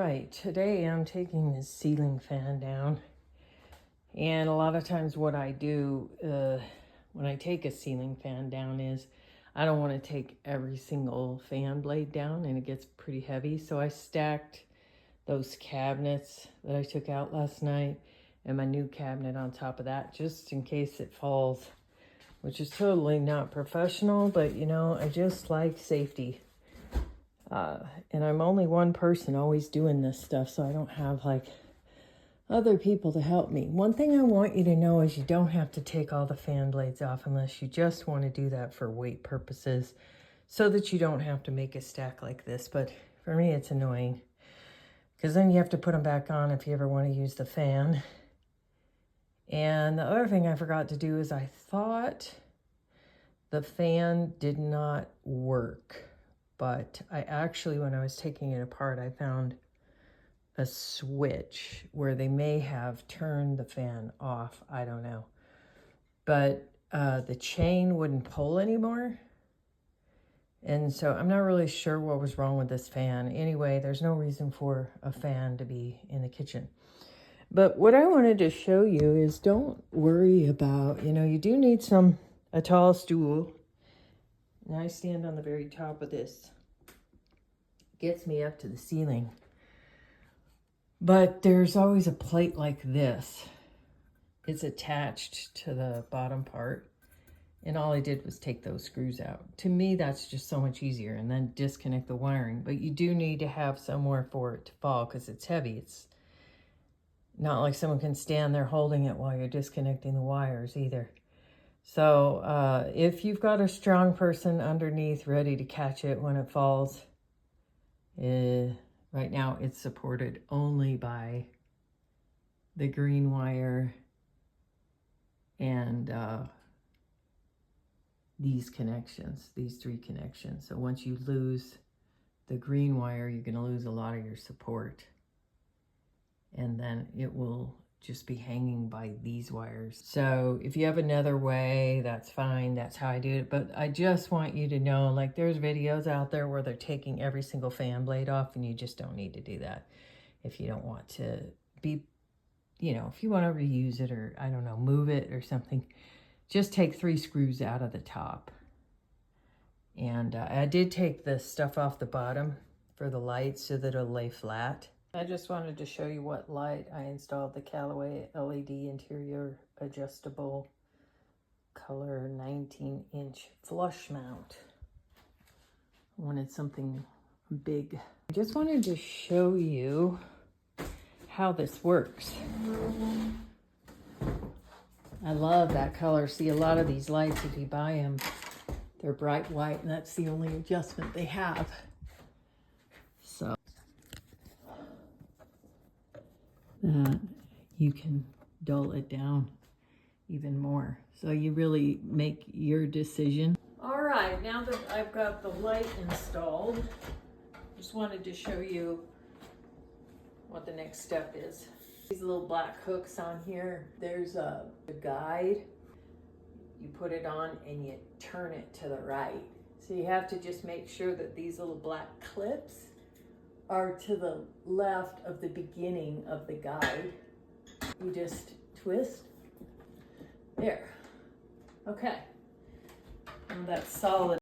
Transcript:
right, today I'm taking this ceiling fan down, and a lot of times what I do when I take a ceiling fan down is I don't want to take every single fan blade down, and it gets pretty heavy, so I stacked those cabinets that I took out last night and my new cabinet on top of that just in case it falls, which is totally not professional, but you know, I just like safety. And I'm only one person always doing this stuff, so I don't have like other people to help me. One thing I want you to know is you don't have to take all the fan blades off unless you just want to do that for weight purposes, so that you don't have to make a stack like this. But for me, it's annoying because then you have to put them back on if you ever want to use the fan. And the other thing I forgot to do is I thought the fan did not work. But I actually, when I was taking it apart, I found a switch where they may have turned the fan off. I don't know. But the chain wouldn't pull anymore. And so I'm not really sure what was wrong with this fan. Anyway, there's no reason for a fan to be in the kitchen. But what I wanted to show you is don't worry about, you know, you do need a tall stool. And I stand on the very top of this. Gets me up to the ceiling. But there's always a plate like this. It's attached to the bottom part. And all I did was take those screws out. To me, that's just so much easier. And then disconnect the wiring. But you do need to have somewhere for it to fall because it's heavy. It's not like someone can stand there holding it while you're disconnecting the wires either. So if you've got a strong person underneath ready to catch it when it falls, right now it's supported only by the green wire and these connections, these three connections. So once you lose the green wire, you're going to lose a lot of your support. And then it will just be hanging by these wires. So if you have another way, that's fine. That's how I do it. But I just want you to know, like, there's videos out there where they're taking every single fan blade off, and you just don't need to do that. If you don't want to be, you know, if you want to reuse it or, I don't know, move it or something, just take 3 screws out of the top. And I did take the stuff off the bottom for the light so that it'll lay flat. I just wanted to show you what light I installed, the Callaway LED interior adjustable color 19-inch flush mount. I wanted something big. I just wanted to show you how this works. I love that color. See, a lot of these lights, if you buy them, they're bright white, and that's the only adjustment they have. So that you can dull it down even more. So you really make your decision. All right, now that I've got the light installed, just wanted to show you what the next step is. These little black hooks on here, there's a guide. You put it on and you turn it to the right. So you have to just make sure that these little black clips are to the left of the beginning of the guide. You just twist. There. Okay. And that's solid.